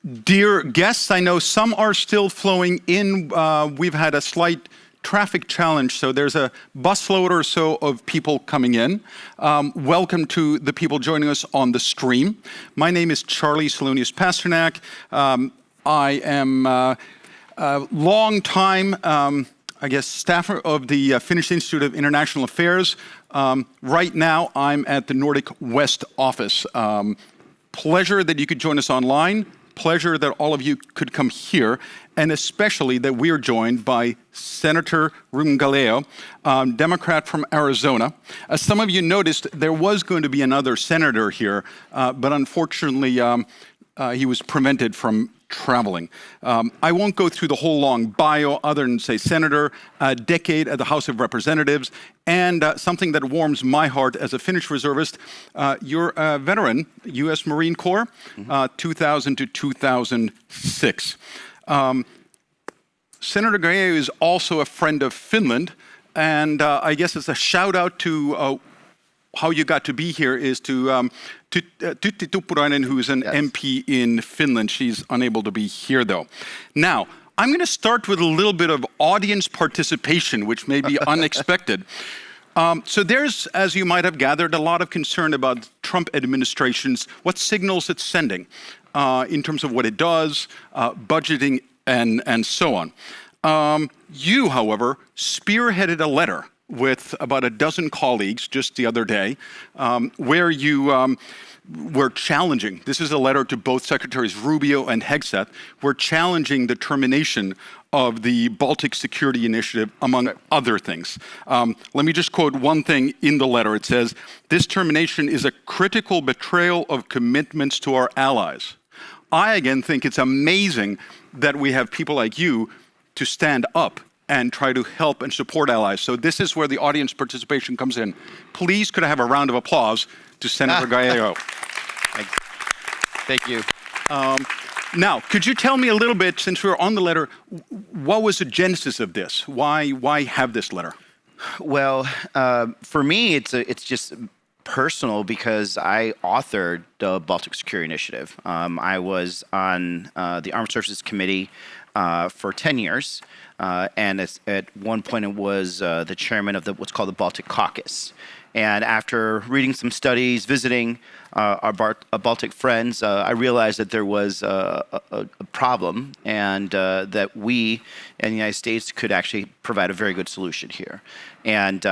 Dear guests, I know some are still flowing in. We've had a slight traffic challenge, so there's a busload or so of people coming in. Welcome to the people joining us on the stream. My name is Charly, Salonius-Pasternak. I am a long-time, staffer of the Finnish Institute of International Affairs. Right now, I'm at the Nordic West office. Pleasure that you could join us online. Pleasure that all of you could come here, and especially that we are joined by Senator Ruben Gallego, Democrat from Arizona. As some of you noticed, there was going to be another senator here, but unfortunately, he was prevented from traveling. I won't go through the whole long bio other than say senator, a decade at the House of Representatives, and something that warms my heart as a Finnish reservist. You're a veteran, U.S. Marine Corps, 2000 to 2006. Senator Gallego is also a friend of Finland, and I guess it's a shout out to how you got to be here is to Tytti Tuppurainen, who's an MP in Finland. She's unable to be here, though. Now, I'm going to start with a little bit of audience participation, which may be unexpected. So there's, as you might have gathered, a lot of concern about Trump administration's, what signals it's sending in terms of what it does, budgeting, and so on. You, however, spearheaded a letter with about a dozen colleagues just the other day, where you were challenging, this is a letter to both Secretaries Rubio and Hegseth, we're challenging the termination of the Baltic Security Initiative, among other things. Let me just quote one thing in the letter. It says, "This termination is a critical betrayal of commitments to our allies." I, again, think it's amazing that we have people like you to stand up and try to help and support allies. So this is where the audience participation comes in. Please, could I have a round of applause to Senator Gallego? Thank you. Now, could you tell me a little bit, since we're on the letter, what was the genesis of this? Why have this letter? Well, for me, it's just personal because I authored the Baltic Security Initiative. I was on the Armed Services Committee for 10 years. And at one point, it was the chairman of what's called the Baltic Caucus. And after reading some studies, visiting our Baltic friends, I realized that there was a problem, and that we in the United States could actually provide a very good solution here. And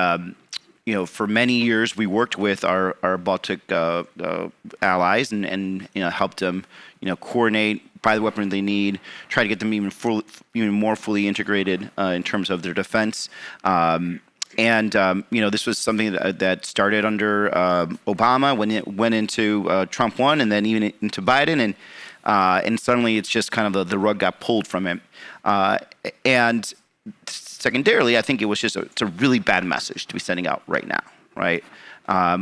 for many years, we worked with our Baltic allies and helped them coordinate, buy the weaponry they need, try to get them even more fully integrated in terms of their defense. This was something that started under Obama when it went into Trump 1 and then even into Biden, and suddenly it's just kind of the rug got pulled from him. And secondarily, I think it's a really bad message to be sending out right now, right?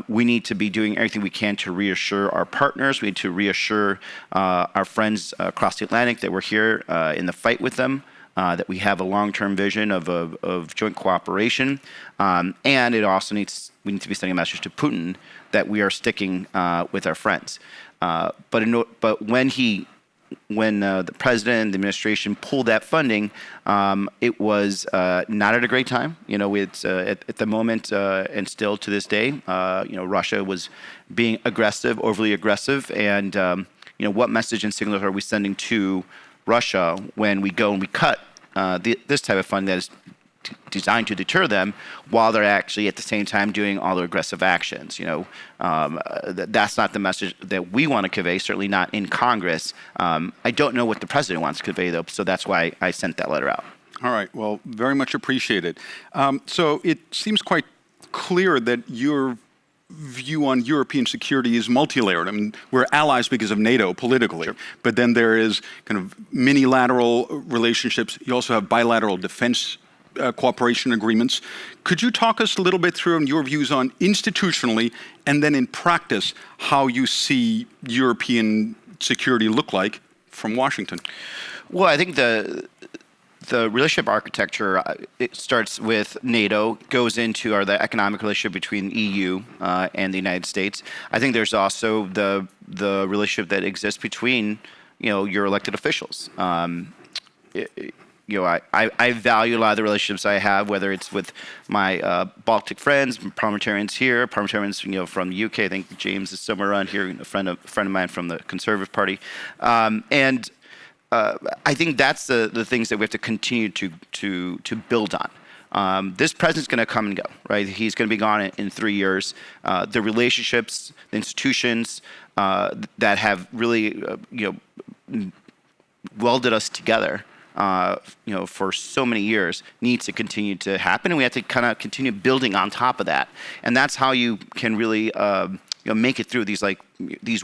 We need to be doing everything we can to reassure our partners. We need to reassure our friends across the Atlantic that we're here in the fight with them, that we have a long-term vision of joint cooperation. And we need to be sending a message to Putin that we are sticking with our friends. But when the president and the administration pulled that funding, it was not at a great time. It's at the moment and still to this day, Russia was being aggressive, overly aggressive, and what message and signals are we sending to Russia when we go and we cut this type of fund that is designed to deter them, while they're actually at the same time doing all the aggressive actions? That's not the message that we want to convey, certainly not in Congress. I don't know what the president wants to convey, though, so that's why I sent that letter out. All right, well, very much appreciated. So it seems quite clear that your view on European security is multi-layered. I mean, we're allies because of NATO politically, sure, but then there is kind of minilateral relationships. You also have bilateral defense cooperation agreements. Could you talk us a little bit through your views on institutionally and then in practice how you see European security look like from Washington? Well, I think the relationship architecture, it starts with NATO, goes into the economic relationship between the EU and the United States. I think there's also the relationship that exists between your elected officials. I value a lot of the relationships I have, whether it's with my Baltic friends, parliamentarians here, parliamentarians from the UK. I think James is somewhere around here, a friend of mine from the Conservative Party, and I think that's the things that we have to continue to build on. This president's going to come and go, right? He's going to be gone in 3 years. The relationships, the institutions that have really welded us together for so many years needs to continue to happen, and we have to kind of continue building on top of that. And that's how you can really make it through these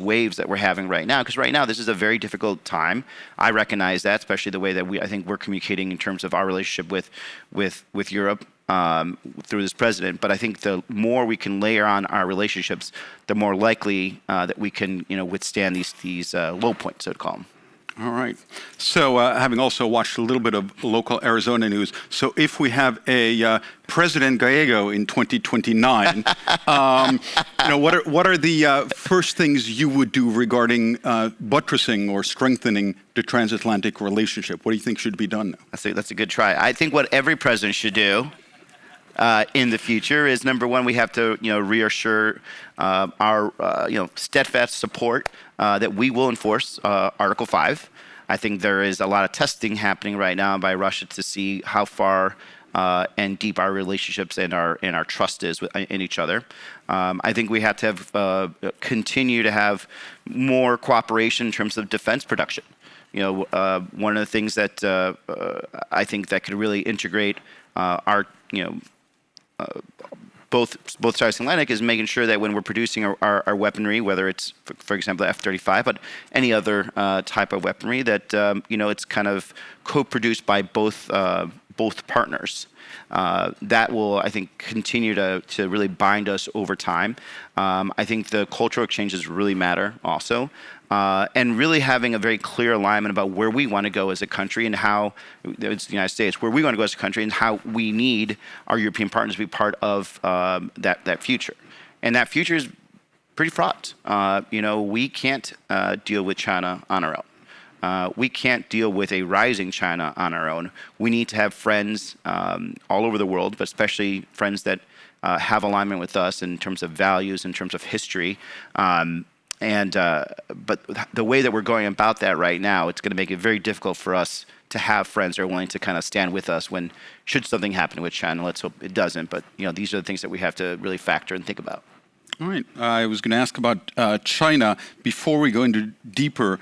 waves that we're having right now. Because right now this is a very difficult time. I recognize that, especially the way that I think we're communicating in terms of our relationship with Europe through this president. But I think the more we can layer on our relationships, the more likely that we can withstand these low points, so to call them. All right. So having also watched a little bit of local Arizona news, so if we have a President Gallego in 2029, what are the first things you would do regarding buttressing or strengthening the transatlantic relationship? What do you think should be done now? That's a good try. I think what every president should do in the future is, number one, we have to reassure our steadfast support that we will enforce Article 5. I think there is a lot of testing happening right now by Russia to see how far and deep our relationships and our trust is in each other. I think we have to have continue to have more cooperation in terms of defense production. One of the things that I think that could really integrate our both sides of the Atlantic is making sure that when we're producing our weaponry, whether it's, for example, the F-35, but any other type of weaponry, that it's kind of co-produced by both partners. That will, I think, continue to really bind us over time. I think the cultural exchanges really matter also. And really having a very clear alignment about where we want to go as a country and how, it's the United States, where we want to go as a country and how we need our European partners to be part of that future. And that future is pretty fraught. We can't deal with China on our own. We can't deal with a rising China on our own. We need to have friends all over the world, but especially friends that have alignment with us in terms of values, in terms of history. But the way that we're going about that right now, it's going to make it very difficult for us to have friends that are willing to kind of stand with us when, should something happen with China. Let's hope it doesn't. But these are the things that we have to really factor and think about. All right. I was going to ask about China before we go into deeper.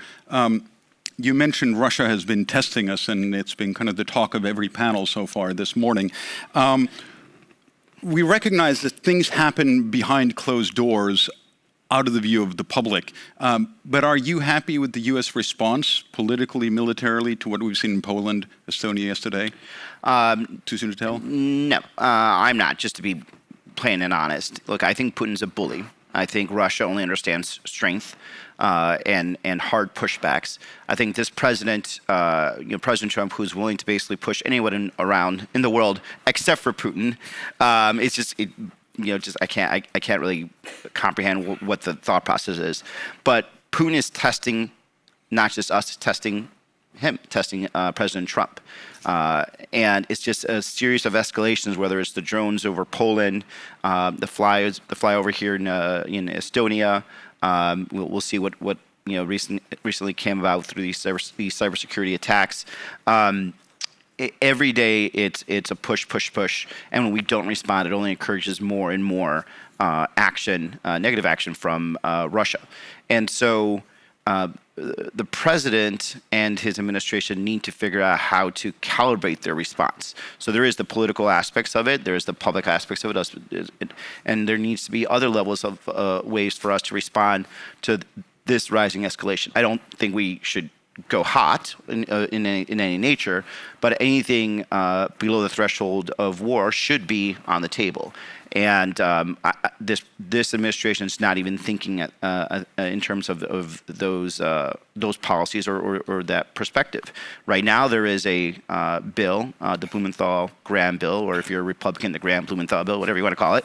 You mentioned Russia has been testing us, and it's been kind of the talk of every panel so far this morning. We recognize that things happen behind closed doors, out of the view of the public. But are you happy with the U.S. response, politically, militarily, to what we've seen in Poland, Estonia yesterday? Too soon to tell? No, I'm not, just to be plain and honest. Look, I think Putin's a bully. I think Russia only understands strength and hard pushbacks. I think this president, President Trump, who's willing to basically push anyone around in the world except for Putin, it's just... I can't really comprehend what the thought process is. But Putin is testing not just us, testing him, testing President Trump. And it's just a series of escalations, whether it's the drones over Poland, the flyover here in Estonia. We'll see what recently came about through these cybersecurity attacks. Every day it's a push, and when we don't respond, it only encourages more and more negative action from Russia. And so the president and his administration need to figure out how to calibrate their response. So there is the political aspects of it, there's the public aspects of it, and there needs to be other levels of ways for us to respond to this rising escalation. I don't think we should go hot in any nature, but anything below the threshold of war should be on the table. And this administration is not even thinking in terms of those policies or that perspective. Right now, there is a bill, the Blumenthal-Graham bill, or if you're a Republican, the Graham-Blumenthal bill, whatever you want to call it.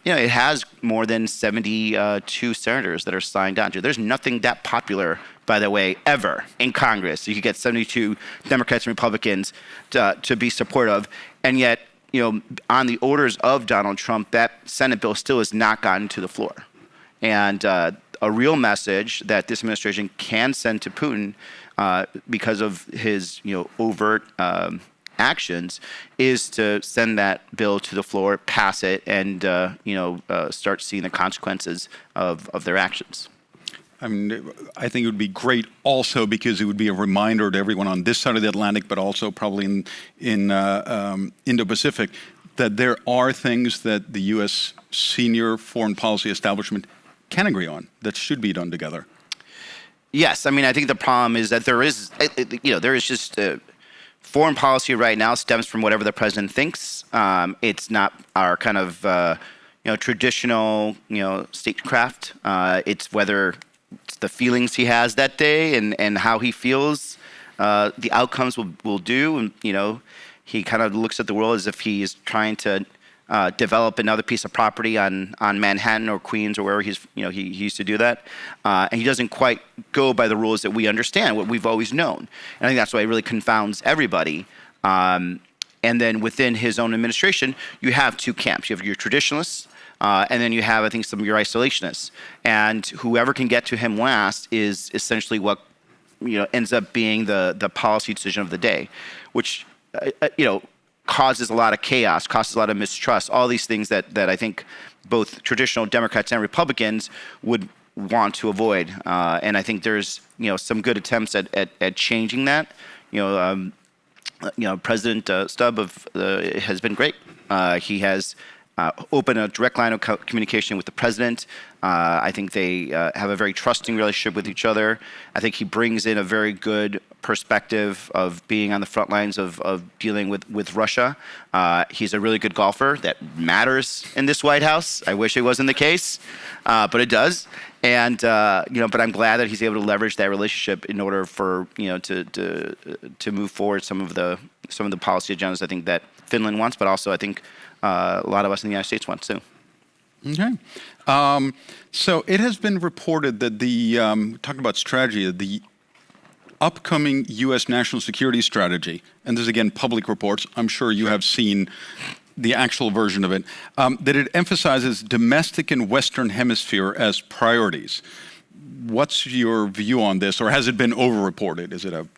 It has more than 72 senators that are signed on to. There's nothing that popular, by the way, ever in Congress. You could get 72 Democrats and Republicans to be supportive, and yet, on the orders of Donald Trump, that Senate bill still has not gotten to the floor. And a real message that this administration can send to Putin because of his overt actions is to send that bill to the floor, pass it, and start seeing the consequences of their actions. I mean, I think it would be great also because it would be a reminder to everyone on this side of the Atlantic, but also probably in Indo-Pacific, that there are things that the U.S. senior foreign policy establishment can agree on that should be done together. Yes, I mean, I think the problem is that there is just foreign policy right now stems from whatever the president thinks. It's not our kind of traditional statecraft. It's whether it's the feelings he has that day and how he feels the outcomes will do. And, he kind of looks at the world as if he's trying to develop another piece of property on Manhattan or Queens or wherever he used to do that. And he doesn't quite go by the rules that we understand, what we've always known. And I think that's why it really confounds everybody. And then within his own administration, you have two camps. You have your traditionalists, and then you have, I think, some of your isolationists. And whoever can get to him last is essentially what ends up being the policy decision of the day, which causes a lot of chaos, causes a lot of mistrust, all these things that I think both traditional Democrats and Republicans would want to avoid. And I think there's some good attempts at changing that. President Stubb has been great. He has opened a direct line of communication with the president. I think they have a very trusting relationship with each other. I think he brings in a very good perspective of being on the front lines of dealing with Russia. He's a really good golfer. That matters in this White House. I wish it wasn't the case, but it does. And but I'm glad that he's able to leverage that relationship in order for to move forward some of the policy agendas I think that Finland wants, but also I think a lot of us in the United States want too. Okay. So it has been reported that talking about strategy, the upcoming U.S. national security strategy, and this is again public reports, I'm sure you have seen the actual version of it, that it emphasizes domestic and Western Hemisphere as priorities. What's your view on this, or has it been over-reported? Is it a...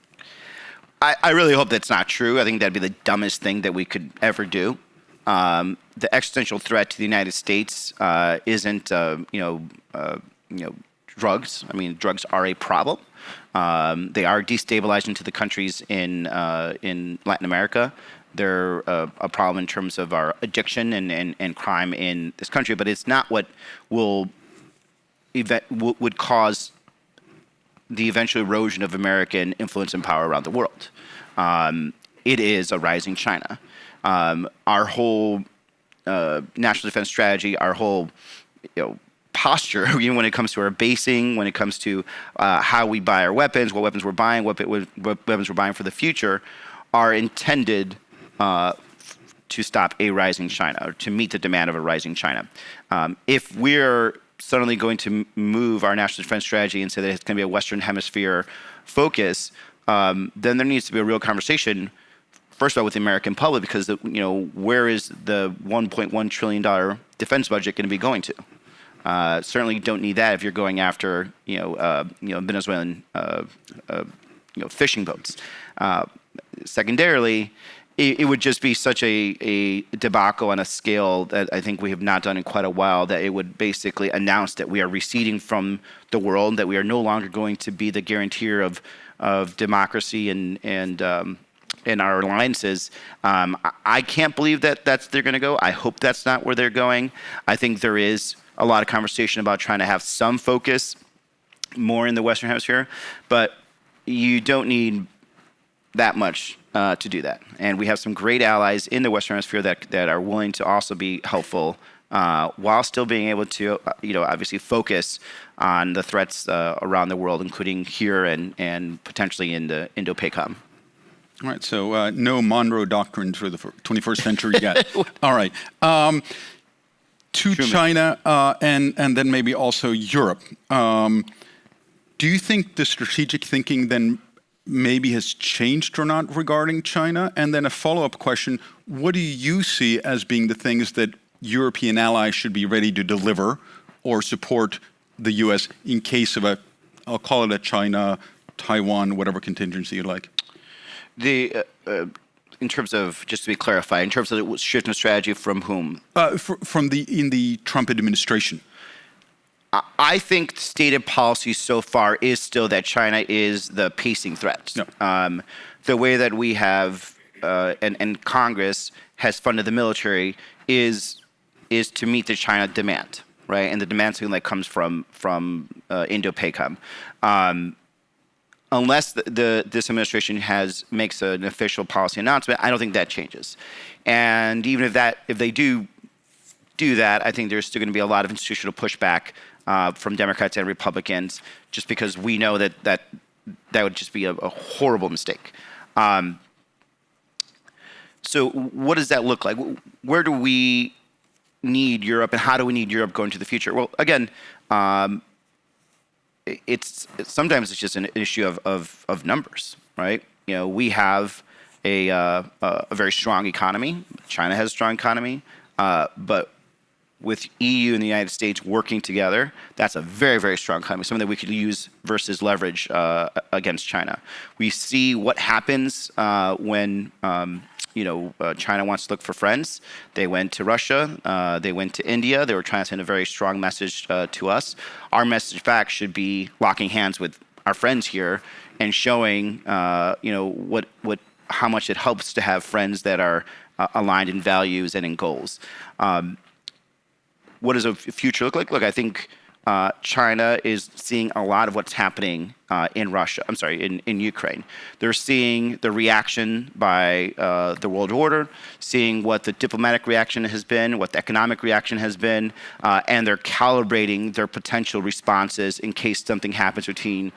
I really hope that's not true. I think that'd be the dumbest thing that we could ever do. The existential threat to the United States isn't, drugs. I mean, drugs are a problem. They are destabilizing to the countries in Latin America. They're a problem in terms of our addiction and crime in this country, but it's not what would cause the eventual erosion of American influence and power around the world. It is a rising China. Our whole national defense strategy, our whole posture, when it comes to our basing, when it comes to how we buy our weapons, what weapons we're buying, what weapons we're buying for the future, are intended to stop a rising China, or to meet the demand of a rising China. If we're suddenly going to move our national defense strategy and say that it's going to be a Western Hemisphere focus, then there needs to be a real conversation, first of all, with the American public, because where is the $1.1 trillion defense budget going to be going to? Certainly don't need that if you're going after Venezuelan fishing boats. Secondarily, it would just be such a debacle on a scale that I think we have not done in quite a while, that it would basically announce that we are receding from the world, that we are no longer going to be the guarantor of democracy and our alliances. I can't believe that they're going to go. I hope that's not where they're going. I think there is a lot of conversation about trying to have some focus more in the Western Hemisphere, but you don't need that much to do that. And we have some great allies in the Western Hemisphere that are willing to also be helpful while still being able to, obviously focus on the threats around the world, including here and potentially in the Indo-PACOM. All right, so no Monroe Doctrine for the 21st century yet. All right. To China and then maybe also Europe. Do you think the strategic thinking then maybe has changed or not regarding China? And then a follow-up question, what do you see as being the things that European allies should be ready to deliver or support the U.S. in case of I'll call it a China, Taiwan, whatever contingency you like? In terms of, just to be clarified, in terms of the shift in strategy from whom? In the Trump administration. I think stated policy so far is still that China is the pacing threat. No. The way that we have, and Congress has funded the military is to meet the China demand, right? And the demand something that comes from Indo-PACOM. Unless this administration makes an official policy announcement, I don't think that changes. And even if they do that, I think there's still going to be a lot of institutional pushback from Democrats and Republicans, just because we know that would just be a horrible mistake. So what does that look like? Where do we need Europe, and how do we need Europe going to the future? Well, again, sometimes it's just an issue of numbers, right? We have a very strong economy. China has a strong economy, but with EU and the United States working together, that's a very, very strong economy, something that we could use versus leverage against China. We see what happens when China wants to look for friends. They went to Russia. They went to India. They were trying to send a very strong message to us. Our message back should be locking hands with our friends here and showing, how much it helps to have friends that are aligned in values and in goals. What does a future look like? Look, I think China is seeing a lot of what's happening in Ukraine. They're seeing the reaction by the world order, seeing what the diplomatic reaction has been, what the economic reaction has been, and they're calibrating their potential responses in case something happens between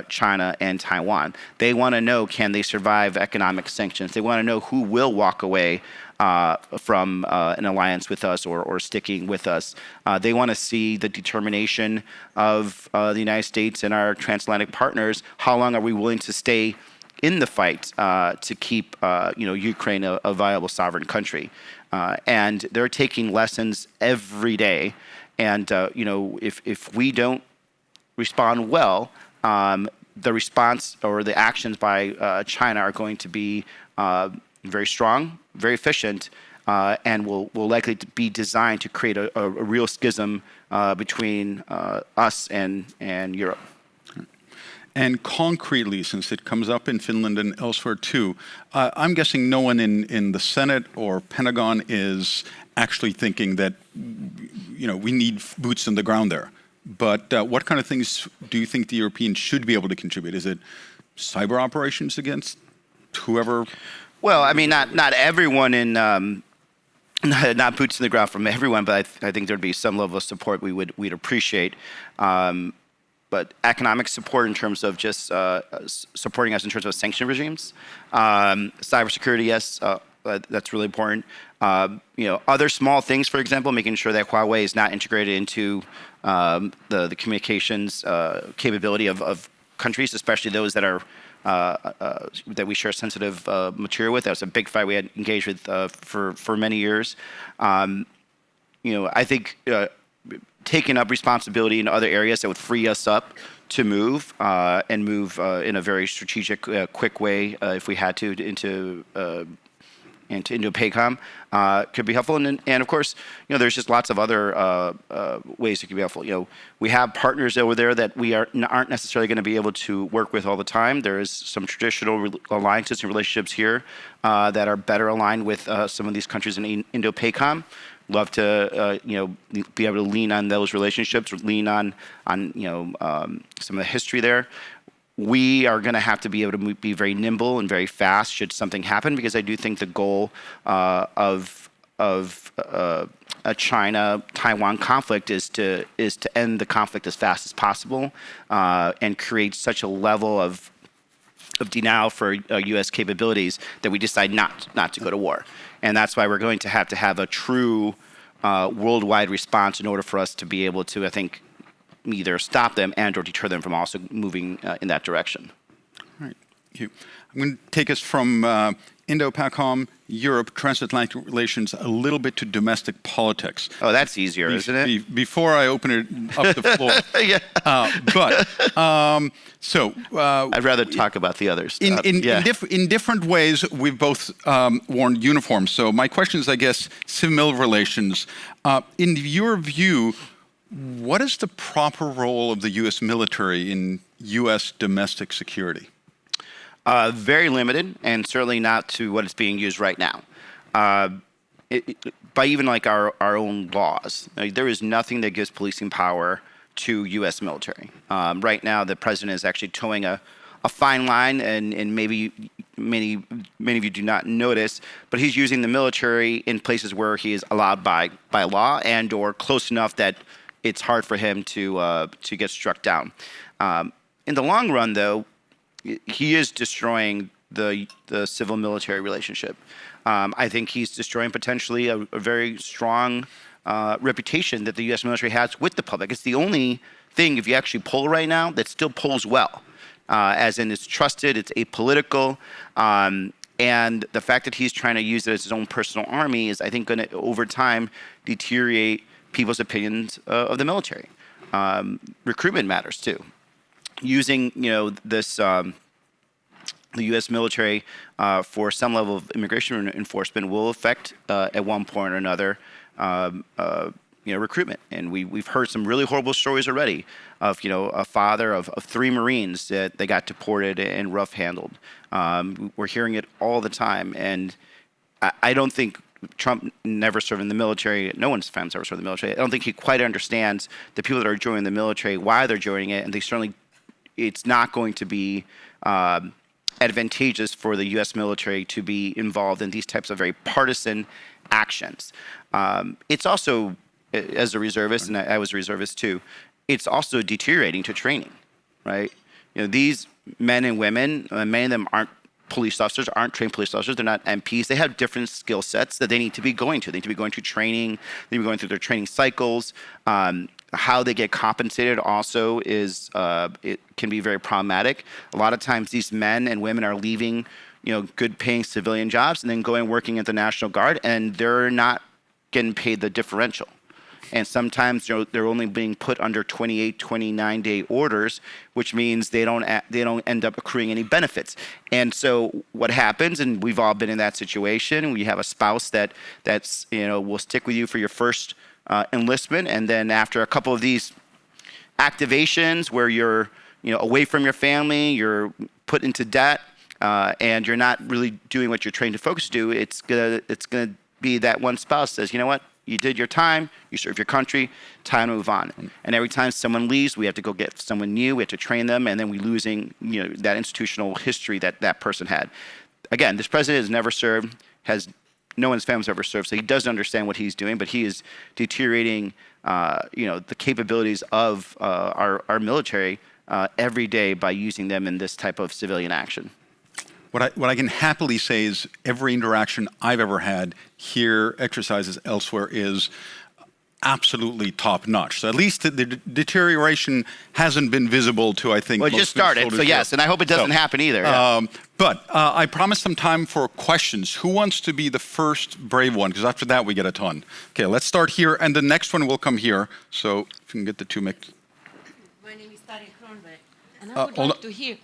China and Taiwan. They want to know, can they survive economic sanctions? They want to know who will walk away from an alliance with us or sticking with us. They want to see the determination of the United States and our transatlantic partners. How long are we willing to stay in the fight to keep Ukraine a viable sovereign country? And they're taking lessons every day. And if we don't respond well, the response or the actions by China are going to be very strong, very efficient, and will likely be designed to create a real schism between us and Europe. And concretely, since it comes up in Finland and elsewhere too, I'm guessing no one in the Senate or Pentagon is actually thinking that we need boots on the ground there. But what kind of things do you think the Europeans should be able to contribute? Is it cyber operations against whoever? Well, I mean, not everyone not boots in the ground from everyone, but I think there'd be some level of support we'd appreciate. But economic support in terms of just supporting us in terms of sanction regimes, cybersecurity, yes, that's really important. Other small things, for example, making sure that Huawei is not integrated into the communications capability of countries, especially those that are that we share sensitive material with. That was a big fight we had engaged with for many years. I think taking up responsibility in other areas that would free us up to move and move in a very strategic, quick way if we had to into Indo-PACOM could be helpful. And of course, there's just lots of other ways it could be helpful. We have partners over there that we aren't necessarily going to be able to work with all the time. There is some traditional alliances and relationships here that are better aligned with some of these countries in Indo-PACOM. Love to be able to lean on those relationships, or lean on some of the history there. we are going to have to be able to be very nimble and very fast should something happen, because I do think the goal of a China-Taiwan conflict is to end the conflict as fast as possible and create such a level of denial for U.S. capabilities that we decide not to go to war. And that's why we're going to have a true worldwide response in order for us to be able to, I think, either stop them and or deter them from also moving in that direction. All right, thank you. I'm going to take us from Indo-PACOM, Europe, transatlantic relations, a little bit to domestic politics. Oh, that's easier, isn't it? Before I open it up the floor. Yeah. I'd rather talk about the others. In different ways, we've both worn uniforms. So my question is, I guess, civil relations. In your view, what is the proper role of the U.S. military in U.S. domestic security? Very limited, and certainly not to what is being used right now. By even like our own laws, there is nothing that gives policing power to U.S. military. Right now, the president is actually towing a fine line, and maybe many of you do not notice, but he's using the military in places where he is allowed by law and or close enough that it's hard for him to get struck down. In the long run, though, he is destroying the civil-military relationship. I think he's destroying potentially a very strong reputation that the U.S. military has with the public. It's the only thing, if you actually poll right now, that still polls well, as in it's trusted, it's apolitical, and the fact that he's trying to use it as his own personal army is, I think, going to, over time, deteriorate people's opinions of the military. Recruitment matters, too. Using, this the U.S. military for some level of immigration enforcement will affect at one point or another recruitment. And we've heard some really horrible stories already of a father of 3 Marines that they got deported and rough handled. We're hearing it all the time, and I don't think Trump never served in the military. No one's fans ever served in the military. I don't think he quite understands the people that are joining the military, why they're joining it, and it's not going to be advantageous for the U.S. military to be involved in these types of very partisan actions. It's also, as a reservist, and I was a reservist too, it's also deteriorating to training, right? These men and women, many of them aren't police officers, aren't trained police officers, they're not MPs. They have different skill sets that they need to be going to. They need to be going to training, they need to be going through their training cycles. How they get compensated also is, it can be very problematic. A lot of times these men and women are leaving, good paying civilian jobs and then going working at the National Guard, and they're not getting paid the differential. And sometimes they're only being put under 28, 29-day orders, which means they don't end up accruing any benefits. And so what happens, and we've all been in that situation, we have a spouse that's will stick with you for your first enlistment, and then after a couple of these activations where you're away from your family, you're put into debt, and you're not really doing what you're trained to focus to, it's gonna be that one spouse says, you know what, you did your time, you served your country, time to move on. And every time someone leaves, we have to go get someone new, we have to train them, and then we're losing that institutional history that person had. Again, this president has never served, no one's family's ever served, so he doesn't understand what he's doing, but he is deteriorating, the capabilities of our military every day by using them in this type of civilian action. What I can happily say is every interaction I've ever had here, exercises elsewhere, is absolutely top notch. So at least the deterioration hasn't been visible to, I think, well, it just started, so yes, and I hope it doesn't happen either. But I promised some time for questions. Who wants to be the first brave one? Because after that, we get a ton. Okay, let's start here, and the next one will come here. So if you can get the two mixed. My name is Tarja Kronberg, and I would like to hear...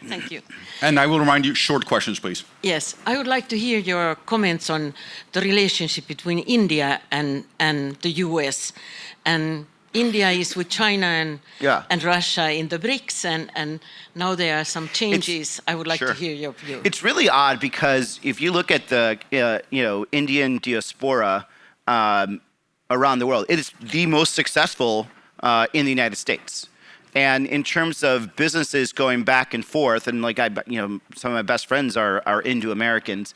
Thank you. And I will remind you, short questions, please. Yes, I would like to hear your comments on the relationship between India and the US. And India is with China and Russia in the BRICS, and now there are some changes. I would like to hear your view. It's really odd because if you look at the Indian diaspora around the world, it is the most successful in the United States. And in terms of businesses going back and forth, and like some of my best friends are Indo-Americans.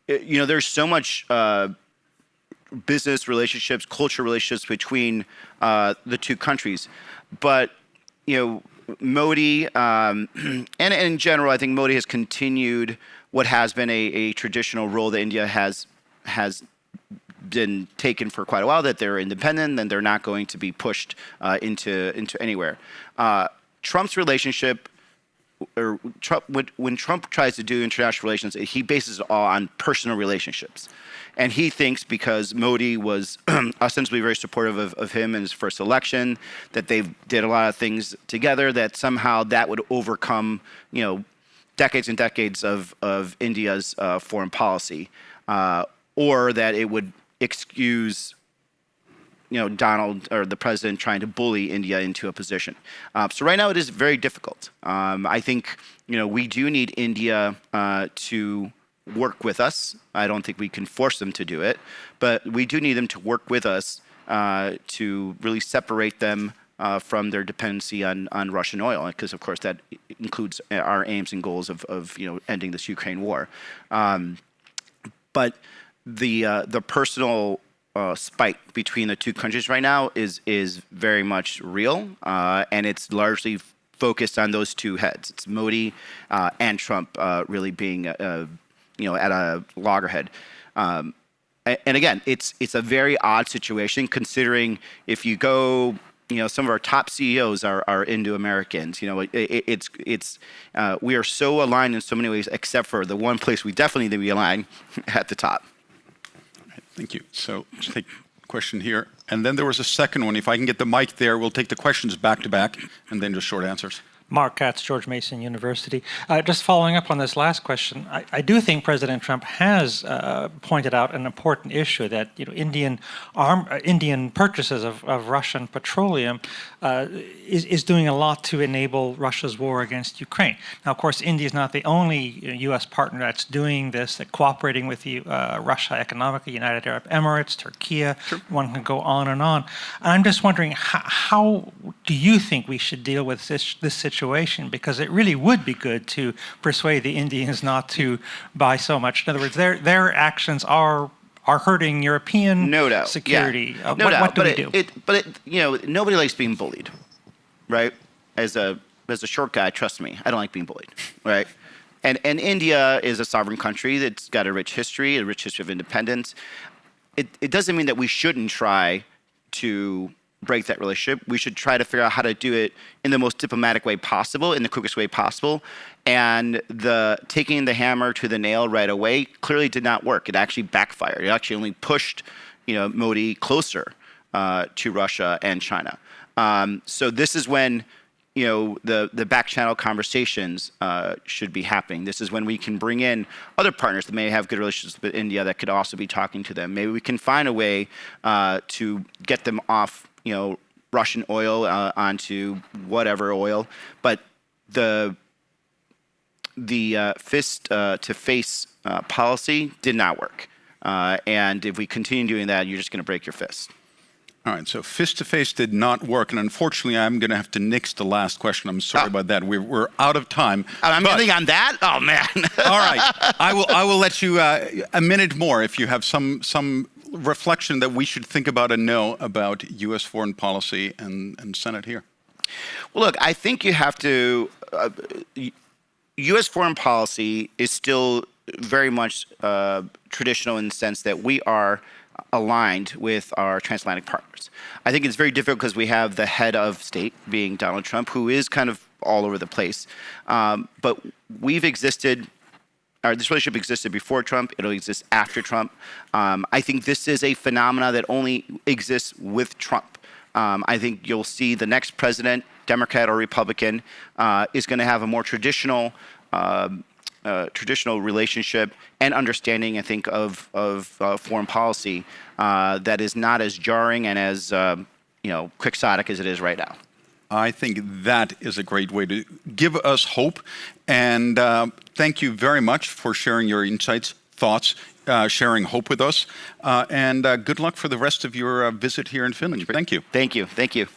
There's so much business relationships, cultural relationships between the two countries, but Modi and in general, I think Modi has continued what has been a traditional role that India has been taken for quite a while, that they're independent and they're not going to be pushed into anywhere. Trump's relationship, or when Trump tries to do international relations, he bases it all on personal relationships. And he thinks because Modi was ostensibly very supportive of him in his first election, that they did a lot of things together, that somehow that would overcome, decades and decades of India's foreign policy, or that it would excuse Donald or the president trying to bully India into a position. So right now it is very difficult. I think we do need India to work with us. I don't think we can force them to do it, but we do need them to work with us to really separate them from their dependency on Russian oil, because of course that includes our aims and goals of ending this Ukraine war. But the personal spike between the two countries right now is very much real, and it's largely focused on those two heads. It's Modi and Trump really being at a loggerhead. And again, it's a very odd situation, considering if you go, some of our top CEOs are Indo-Americans. We are so aligned in so many ways, except for the one place we definitely need to be aligned at the top. Thank you. So let's take a question here. And then there was a second one. If I can get the mic there, we'll take the questions back to back and then just short answers. Mark Katz, George Mason University. Just following up on this last question, I do think President Trump has pointed out an important issue, that Indian purchases of Russian petroleum is doing a lot to enable Russia's war against Ukraine. Now, of course, India is not the only U.S. partner that's doing this, that cooperating with Russia economically, United Arab Emirates, Turkey. Sure. One can go on and on. And I'm just wondering, how do you think we should deal with this situation? Because it really would be good to persuade the Indians not to buy so much. In other words, their actions are hurting European security. Yeah. What do we do? But nobody likes being bullied, right? As a short guy, trust me, I don't like being bullied, right? And India is a sovereign country that's got a rich history of independence. It doesn't mean that we shouldn't try to break that relationship. We should try to figure out how to do it in the most diplomatic way possible, in the quickest way possible. And taking the hammer to the nail right away clearly did not work. It actually backfired. It actually only pushed Modi closer to Russia and China. So this is when the back channel conversations should be happening. This is when we can bring in other partners that may have good relationships with India that could also be talking to them. Maybe we can find a way to get them off Russian oil onto whatever oil, but the fist to face policy did not work. And if we continue doing that, you're just going to break your fist. All right, so fist to face did not work, and unfortunately, I'm going to have to nix the last question. I'm sorry about that. We're out of time. I'm ending on that? Oh man! All right, I will let you a minute more if you have some reflection that we should think about and know about U.S. foreign policy and Senate here. Well, look, I think you have to. U.S. foreign policy is still very much traditional in the sense that we are aligned with our transatlantic partners. I think it's very difficult because we have the head of state being Donald Trump, who is kind of all over the place. But we've existed. This relationship existed before Trump. It'll exist after Trump. I think this is a phenomena that only exists with Trump. I think you'll see the next president, Democrat or Republican, is going to have a more traditional relationship and understanding, I think, of foreign policy that is not as jarring and as quixotic as it is right now. I think that is a great way to give us hope. And thank you very much for sharing your insights, thoughts, sharing hope with us. And good luck for the rest of your visit here in Finland. Thank you. Thank you. Thank you.